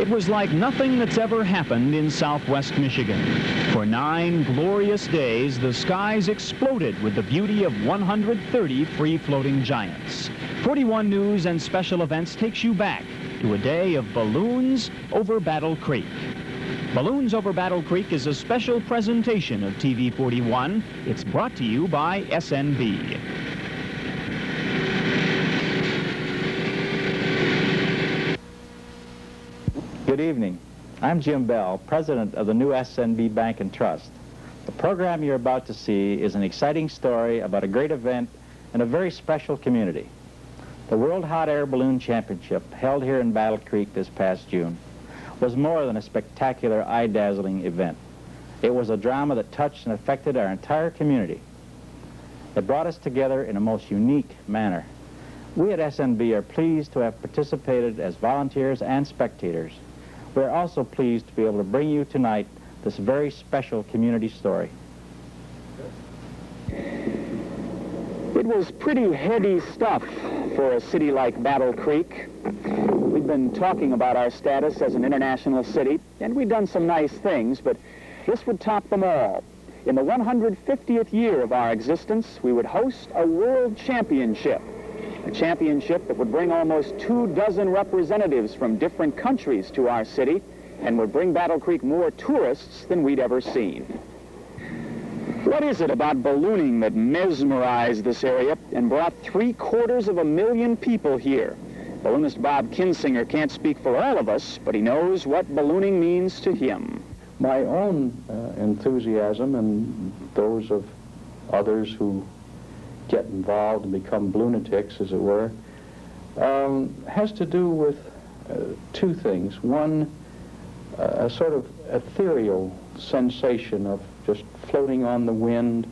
It was like nothing that's ever happened in southwest Michigan. For 9 glorious days, the skies exploded with the beauty of 130 free-floating giants. 41 News and Special Events takes you back to a day of balloons over Battle Creek. Balloons over Battle Creek is a special presentation of TV 41. It's brought to you by SNB. Good evening. I'm Jim Bell, president of the new SNB Bank and Trust. The program you're about to see is an exciting story about a great event in a very special community. The World Hot Air Balloon Championship, held here in Battle Creek this past June, was more than a spectacular, eye-dazzling event. It was a drama that touched and affected our entire community. It brought us together in a most unique manner. We at SNB are pleased to have participated as volunteers and spectators. We're also pleased to be able to bring you tonight this very special community story. It was pretty heady stuff for a city like Battle Creek. We've been talking about our status as an international city, and we've done some nice things, but this would top them all. In the 150th year of our existence, we would host a world championship. A championship that would bring almost 24 representatives from different countries to our city and would bring Battle Creek more tourists than we'd ever seen. What is it about ballooning that mesmerized this area and brought 750,000 people here? Balloonist Bob Kinsinger can't speak for all of us, but he knows what ballooning means to him. My own enthusiasm and those of others who get involved and become lunatics, as it were, has to do with two things. One, a sort of ethereal sensation of just floating on the wind,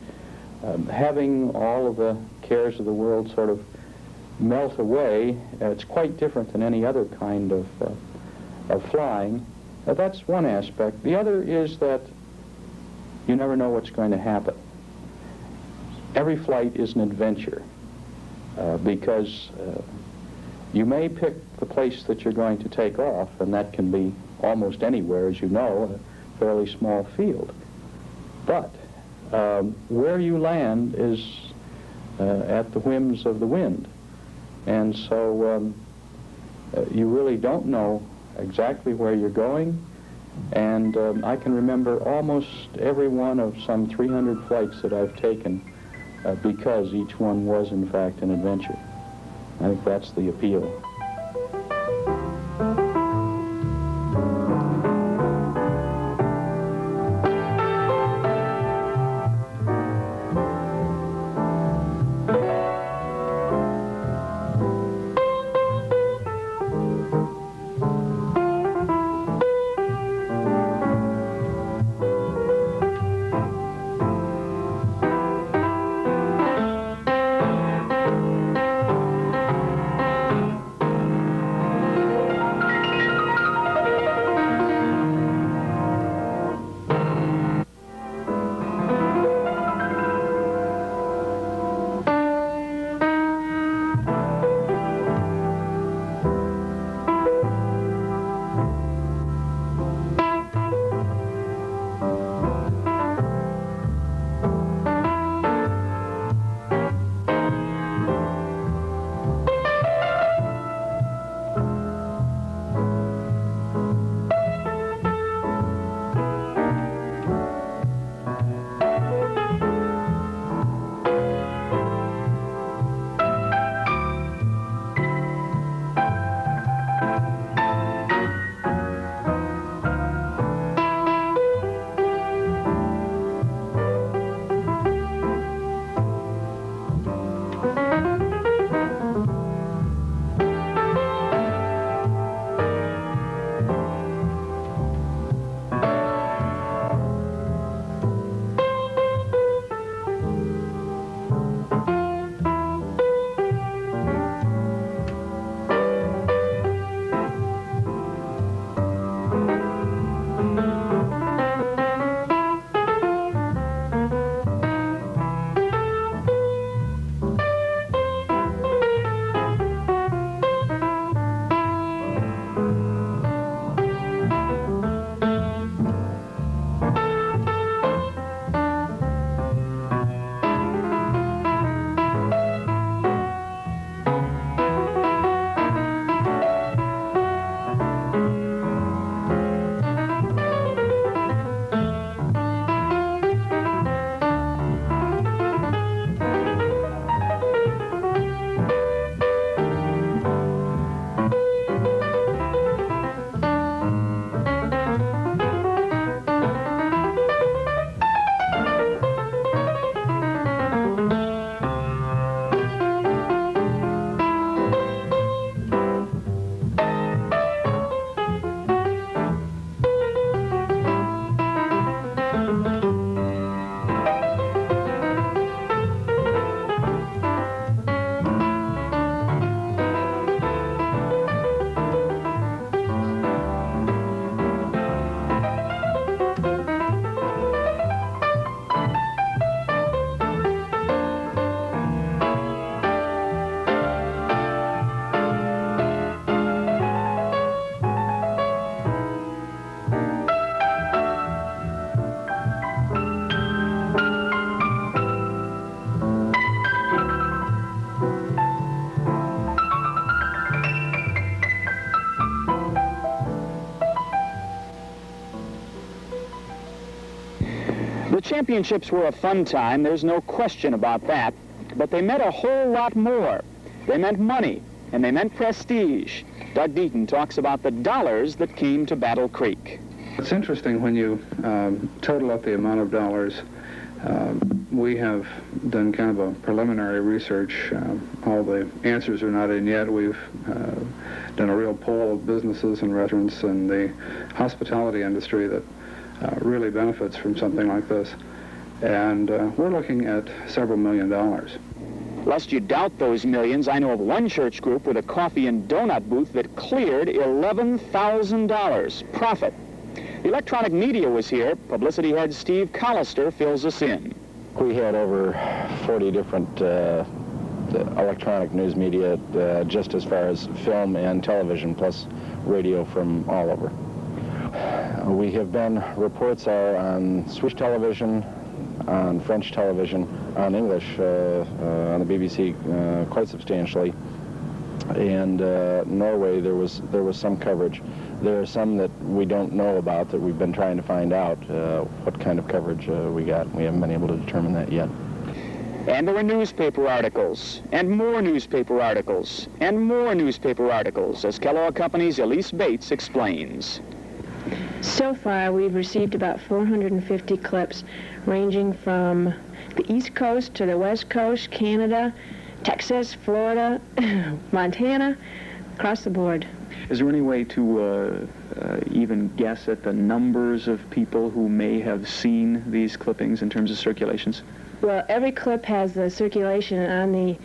having all of the cares of the world sort of melt away. It's quite different than any other kind of flying. That's one aspect. The other is that you never know what's going to happen. Every flight is an adventure because you may pick the place that you're going to take off, and that can be almost anywhere, as you know, a fairly small field. But where you land is at the whims of the wind. And so you really don't know exactly where you're going. And I can remember almost every one of some 300 flights that I've taken because each one was, in fact, an adventure. I think that's the appeal. championships were a fun time, there's no question about that, but they meant a whole lot more. They meant money, and they meant prestige. Doug Deaton talks about the dollars that came to Battle Creek. It's interesting when you total up the amount of dollars. We have done kind of a preliminary research. All the answers are not in yet. We've done a real poll of businesses and restaurants and the hospitality industry that really benefits from something like this. And we're looking at several $1 million. Lest you doubt those millions, I know of one church group with a coffee and donut booth that cleared $11,000 profit. The electronic media was here. Publicity head Steve Collister fills us in. We had over 40 different electronic news media, just as far as film and television, plus radio from all over. We have done reports on Swiss television, on French television, on English, on the BBC quite substantially, and Norway there was some coverage. There are some that we don't know about that we've been trying to find out what kind of coverage we got. We haven't been able to determine that yet. And there were newspaper articles, and more newspaper articles, and more newspaper articles, as Kellogg Company's Elise Bates explains. So far, we've received about 450 clips, ranging from the East Coast to the West Coast, Canada, Texas, Florida, Montana, across the board. Is there any way to even guess at the numbers of people who may have seen these clippings in terms of circulations? Well, every clip has the circulation on the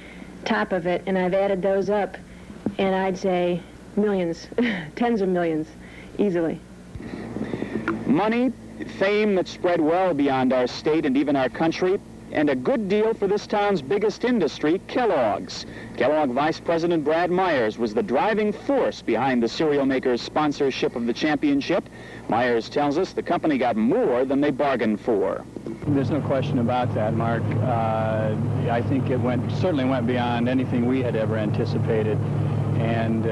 top of it, and I've added those up, and I'd say millions, tens of millions, easily. Money, fame that spread well beyond our state and even our country, and a good deal for this town's biggest industry, Kellogg's. Kellogg Vice President Brad Myers was the driving force behind the cereal maker's sponsorship of the championship. Myers tells us the company got more than they bargained for. There's no question about that, Mark. I think it certainly went beyond anything we had ever anticipated. And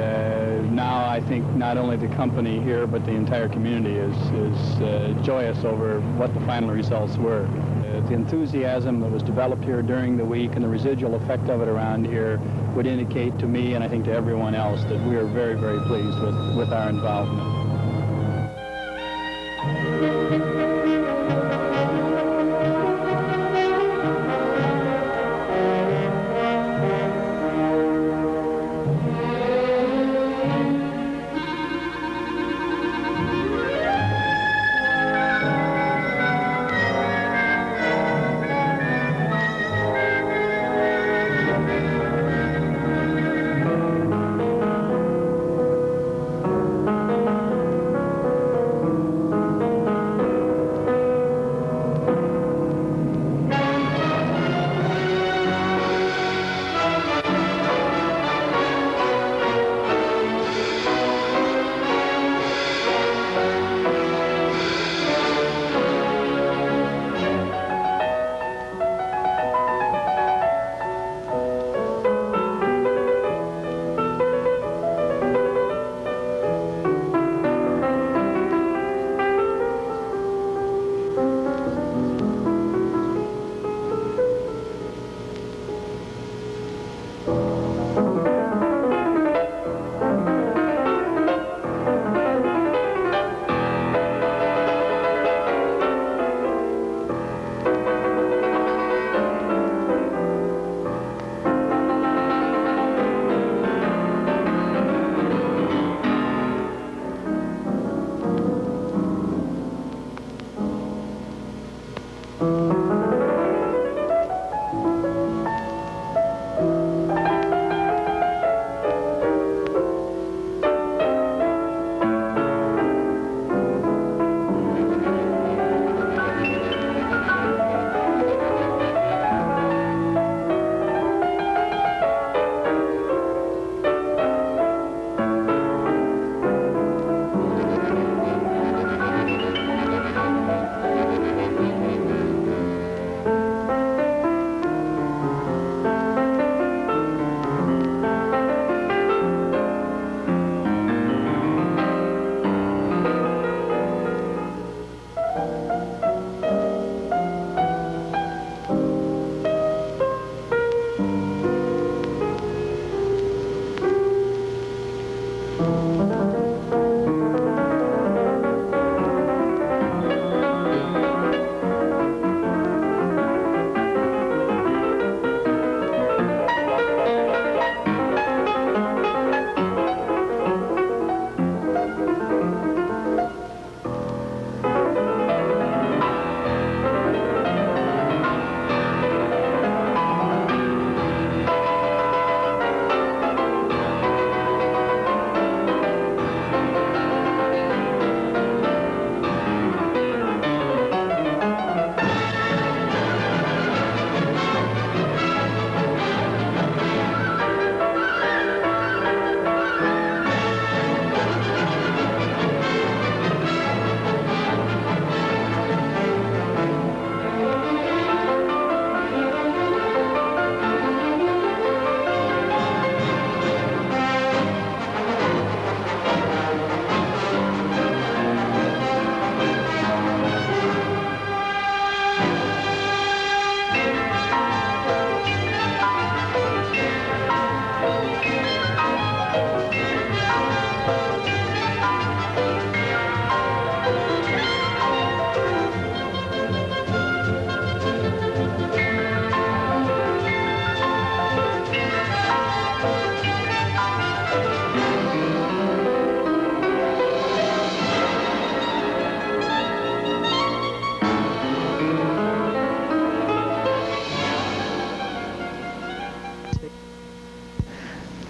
now I think not only the company here, but the entire community is joyous over what the final results were. The enthusiasm that was developed here during the week and the residual effect of it around here would indicate to me, and I think to everyone else, that we are very, very pleased with our involvement.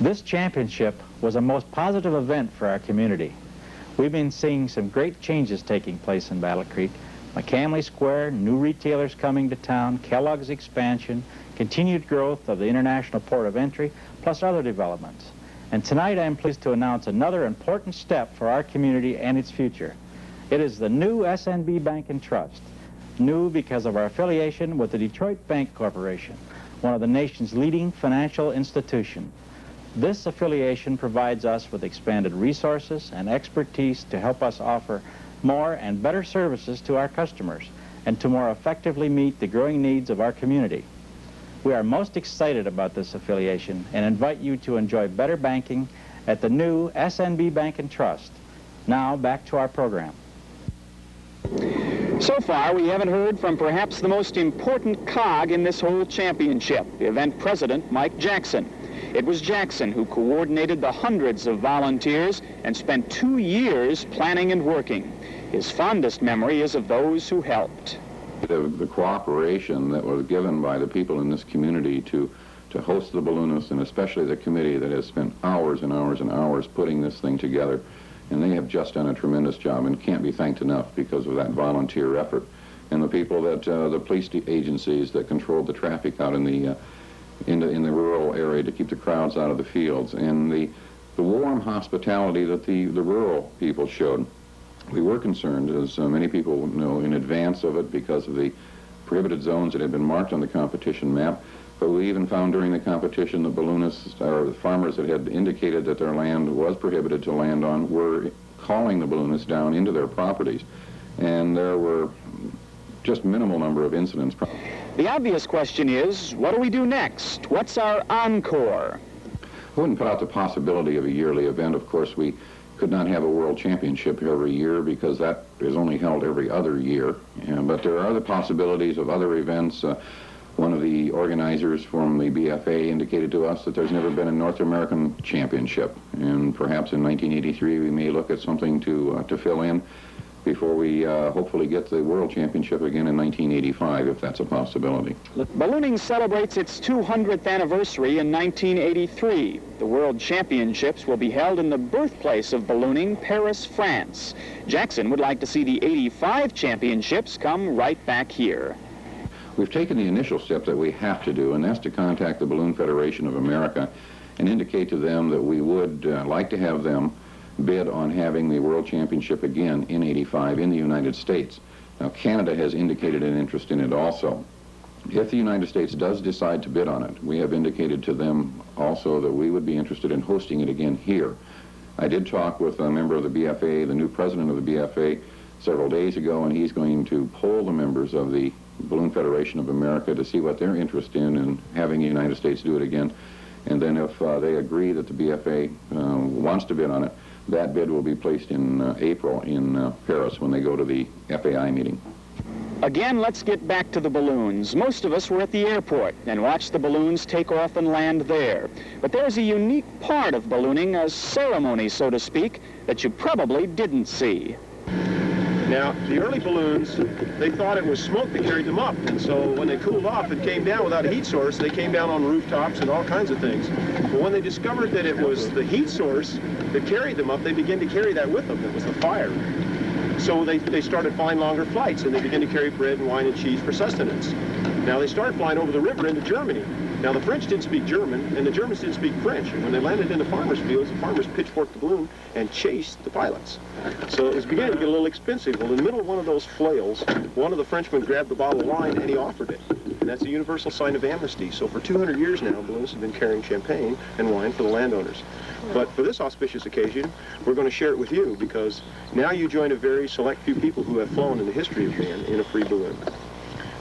This championship was a most positive event for our community. We've been seeing some great changes taking place in Battle Creek. McCamley Square, new retailers coming to town, Kellogg's expansion, continued growth of the International Port of Entry, plus other developments. And tonight I'm pleased to announce another important step for our community and its future. It is the new SNB Bank and Trust. New because of our affiliation with the Detroit Bank Corporation, one of the nation's leading financial institutions. This affiliation provides us with expanded resources and expertise to help us offer more and better services to our customers and to more effectively meet the growing needs of our community. We are most excited about this affiliation and invite you to enjoy better banking at the new SNB Bank and Trust. Now, back to our program. So far, we haven't heard from perhaps the most important cog in this whole championship, the event president, Mike Jackson. It was Jackson who coordinated the hundreds of volunteers and spent 2 years planning and working. His fondest memory is of those who helped. The cooperation that was given by the people in this community to host the balloonists, and especially the committee that has spent hours and hours and hours putting this thing together, and they have just done a tremendous job and can't be thanked enough because of that volunteer effort. And the people that, the police agencies that controlled the traffic out in the rural area to keep the crowds out of the fields, and the warm hospitality that the rural people showed. We were concerned, as many people know, in advance of it because of the prohibited zones that had been marked on the competition map, but we even found during the competition the balloonists, or the farmers that had indicated that their land was prohibited to land on, were calling the balloonists down into their properties, and there were just minimal number of incidents. The obvious question is, what do we do next? What's our encore? I wouldn't put out the possibility of a yearly event. Of course, we could not have a world championship every year because that is only held every other year. But there are other possibilities of other events. One of the organizers from the BFA indicated to us that there's never been a North American championship, and perhaps in 1983 we may look at something to fill in before we hopefully get the World Championship again in 1985, if that's a possibility. Ballooning celebrates its 200th anniversary in 1983. The World Championships will be held in the birthplace of ballooning, Paris, France. Jackson would like to see the 85 championships come right back here. We've taken the initial step that we have to do, and that's to contact the Balloon Federation of America and indicate to them that we would like to have them bid on having the World Championship again in '85 in the United States. Now, Canada has indicated an interest in it also. If the United States does decide to bid on it, we have indicated to them also that we would be interested in hosting it again here. I did talk with a member of the BFA, the new president of the BFA, several days ago, and he's going to poll the members of the Balloon Federation of America to see what their interest in having the United States do it again. And then if they agree that the BFA wants to bid on it, that bid will be placed in April in Paris when they go to the FAI meeting. Again, let's get back to the balloons. Most of us were at the airport and watched the balloons take off and land there. But there's a unique part of ballooning, a ceremony, so to speak, that you probably didn't see. Now, the early balloons, they thought it was smoke that carried them up, and so when they cooled off and came down without a heat source, they came down on rooftops and all kinds of things. But when they discovered that it was the heat source that carried them up, they began to carry that with them. It was the fire. So they started flying longer flights, and they began to carry bread and wine and cheese for sustenance. Now, they started flying over the river into Germany. Now, the French didn't speak German, and the Germans didn't speak French. And when they landed in the farmers' fields, the farmers pitchforked the balloon and chased the pilots. So it was beginning to get a little expensive. Well, in the middle of one of those flails, one of the Frenchmen grabbed a bottle of wine, and he offered it. And that's a universal sign of amnesty. So for 200 years now, balloons have been carrying champagne and wine for the landowners. But for this auspicious occasion, we're going to share it with you, because now you join a very select few people who have flown in the history of man in a free balloon.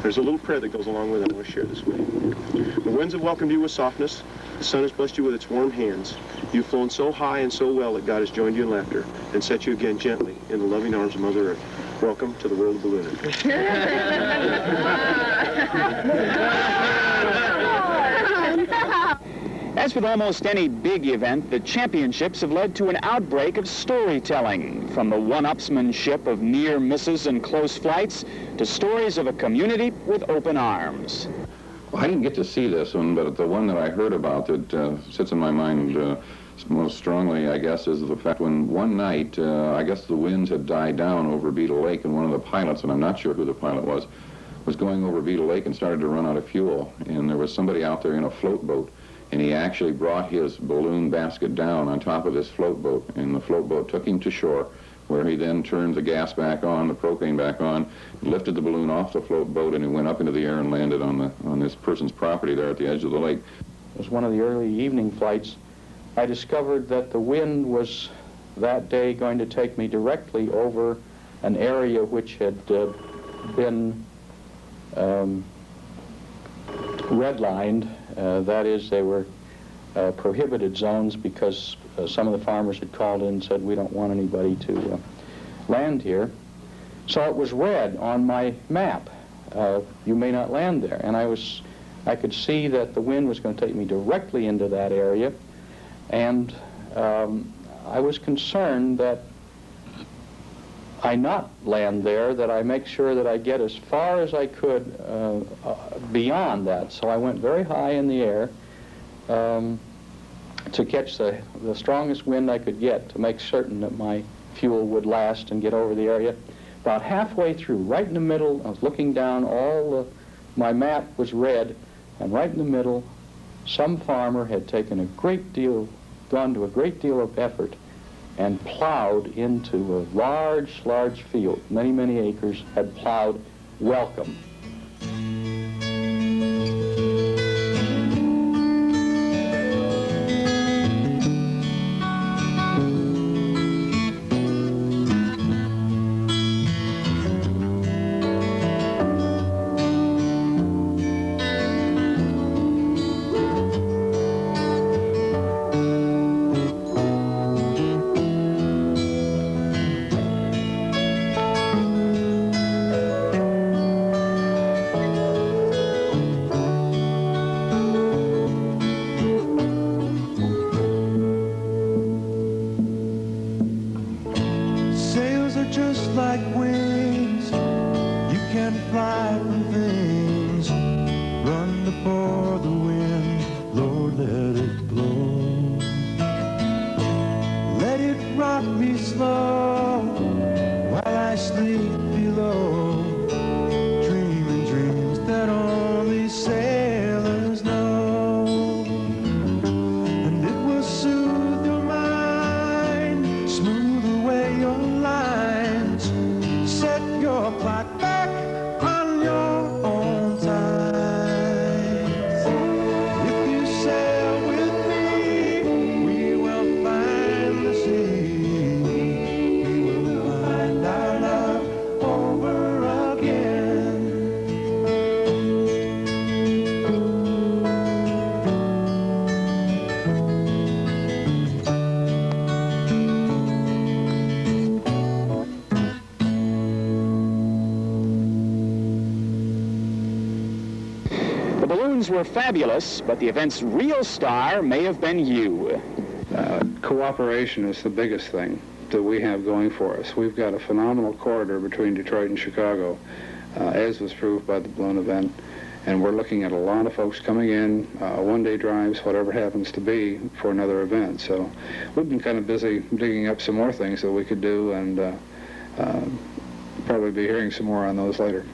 There's a little prayer that goes along with it. I want to share this with you. The winds have welcomed you with softness. The sun has blessed you with its warm hands. You've flown so high and so well that God has joined you in laughter and set you again gently in the loving arms of Mother Earth. Welcome to the world of ballooning. As with almost any big event, the championships have led to an outbreak of storytelling, from the one-upsmanship of near misses and close flights to stories of a community with open arms. I didn't get to see this one, but the one that I heard about that sits in my mind most strongly, I guess, is the fact when one night, I guess the winds had died down over Beetle Lake, and one of the pilots, and I'm not sure who the pilot was going over Beetle Lake and started to run out of fuel. And there was somebody out there in a float boat, and he actually brought his balloon basket down on top of this float boat, and the float boat took him to shore, where he then turned the gas back on, the propane back on, lifted the balloon off the float boat, and it went up into the air and landed on this person's property there at the edge of the lake. It was one of the early evening flights. I discovered that the wind was that day going to take me directly over an area which had been redlined. That is, they were prohibited zones because some of the farmers had called in and said, we don't want anybody to land here. So it was red on my map. You may not land there. And I could see that the wind was going to take me directly into that area. And I was concerned that I not land there, that I make sure that I get as far as I could beyond that. So I went very high in the air to catch the strongest wind I could get to make certain that my fuel would last and get over the area. About halfway through, right in the middle, I was looking down, my map was red, and right in the middle, some farmer had taken gone to a great deal of effort and plowed into a large, large field, many, many acres, had plowed welcome. Just like wings, you can fly from things. Run before the wind, Lord, let it blow. Let it rock me slow while I sleep below, dreaming dreams that only sailors know. And it will soothe your mind, smooth away your lines, set your clock back on your own time. If you sail with me, we will find the sea. We will find our love over again. The balloons were fabulous, but the event's real star may have been you. Cooperation is the biggest thing that we have going for us. We've got a phenomenal corridor between Detroit and Chicago, as was proved by the balloon event, and we're looking at a lot of folks coming in, one-day drives, whatever happens to be, for another event. So we've been kind of busy digging up some more things that we could do, and probably be hearing some more on those later.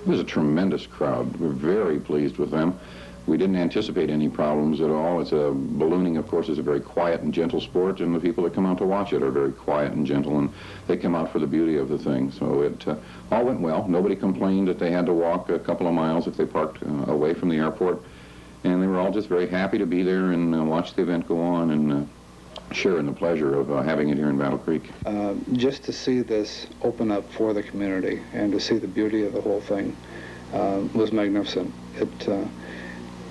It was a tremendous crowd. We're very pleased with them. We didn't anticipate any problems at all. Ballooning, of course, is a very quiet and gentle sport, and the people that come out to watch it are very quiet and gentle, and they come out for the beauty of the thing. So it all went well. Nobody complained that they had to walk a couple of miles if they parked away from the airport, and they were all just very happy to be there and watch the event go on and share in the pleasure of having it here in Battle Creek. Just to see this open up for the community and to see the beauty of the whole thing was magnificent.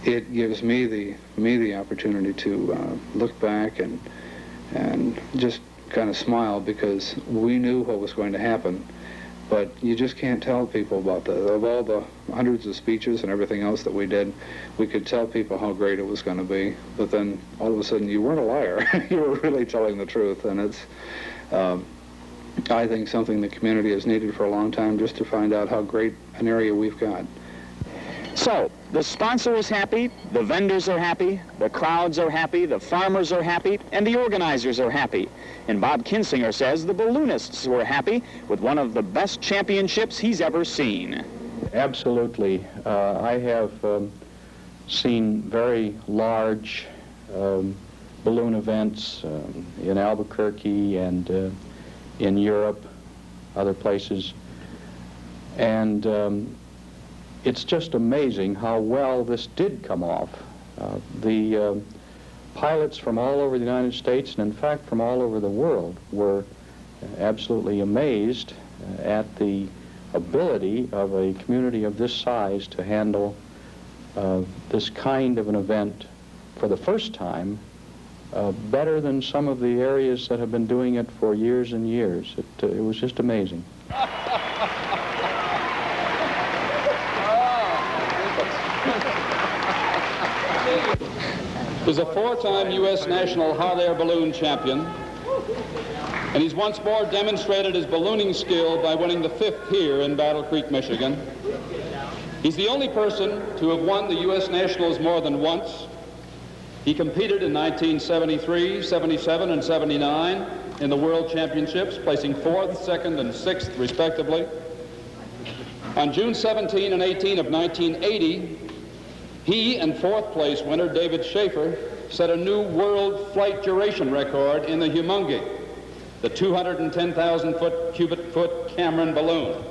It gives me the opportunity to look back and just kind of smile, because we knew what was going to happen, but you just can't tell people about that. Of all the hundreds of speeches and everything else that we did, we could tell people how great it was going to be, but then all of a sudden you weren't a liar. You were really telling the truth, and it's I think something the community has needed for a long time, just to find out how great an area we've got. So, the sponsor is happy, the vendors are happy, the crowds are happy, the farmers are happy, and the organizers are happy. And Bob Kinsinger says the balloonists were happy with one of the best championships he's ever seen. Absolutely. I have seen very large balloon events in Albuquerque and in Europe, other places, and it's just amazing how well this did come off. The pilots from all over the United States, and in fact from all over the world, were absolutely amazed at the ability of a community of this size to handle this kind of an event for the first time better than some of the areas that have been doing it for years and years. It was just amazing. He's a four-time U.S. National Hot Air Balloon champion, and he's once more demonstrated his ballooning skill by winning the 5th here in Battle Creek, Michigan. He's the only person to have won the U.S. Nationals more than once. He competed in 1973, 77, and 79 in the World Championships, placing 4th, 2nd, and 6th, respectively. On June 17 and 18 of 1980, he and 4th place winner David Schaefer set a new world flight duration record in the Humungi, the 210,000 cubic foot Cameron balloon.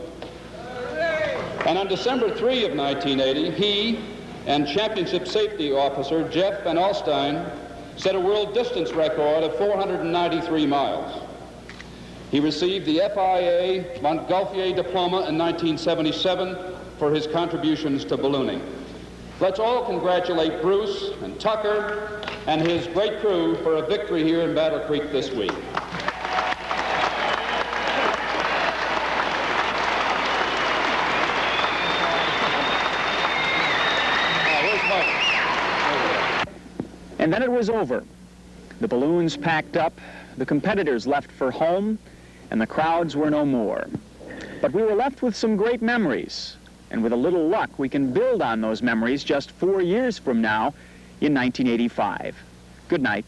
And on December 3 of 1980, he and championship safety officer Jeff Van Alstyne set a world distance record of 493 miles. He received the FIA Montgolfier Diploma in 1977 for his contributions to ballooning. Let's all congratulate Bruce and Tucker and his great crew for a victory here in Battle Creek this week. And then it was over. The balloons packed up, the competitors left for home, and the crowds were no more. But we were left with some great memories. And with a little luck, we can build on those memories just 4 years from now in 1985. Good night.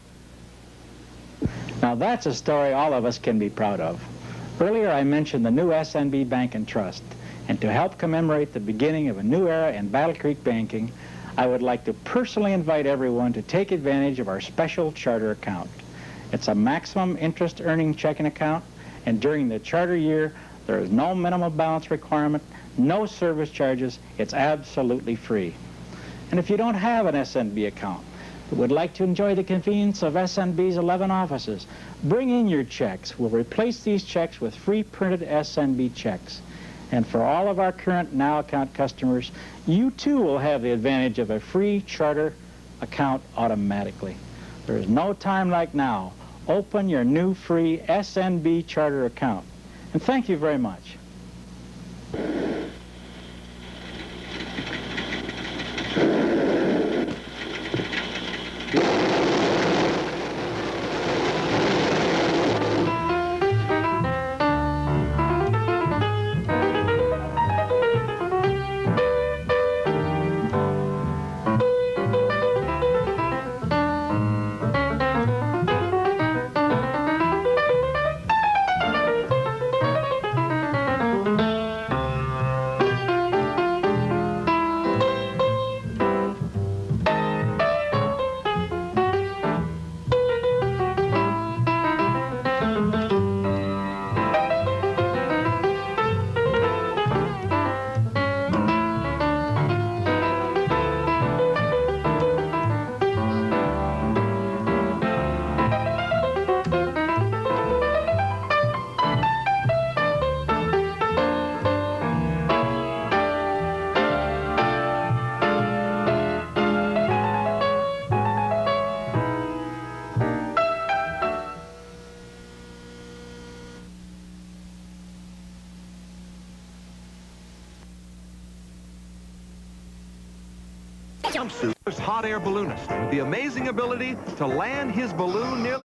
Now that's a story all of us can be proud of. Earlier I mentioned the new SNB Bank and Trust, and to help commemorate the beginning of a new era in Battle Creek banking, I would like to personally invite everyone to take advantage of our special charter account. It's a maximum interest earning checking account, and during the charter year, there is no minimum balance requirement, no service charges. It's absolutely free. And if you don't have an SNB account but would like to enjoy the convenience of SNB's 11 offices, bring in your checks. We'll replace these checks with free printed SNB checks. And for all of our current Now Account customers, you too will have the advantage of a free charter account automatically. There is no time like now. Open your new free SNB charter account. And thank you very much. Jumpsuit, hot air balloonist with the amazing ability to land his balloon near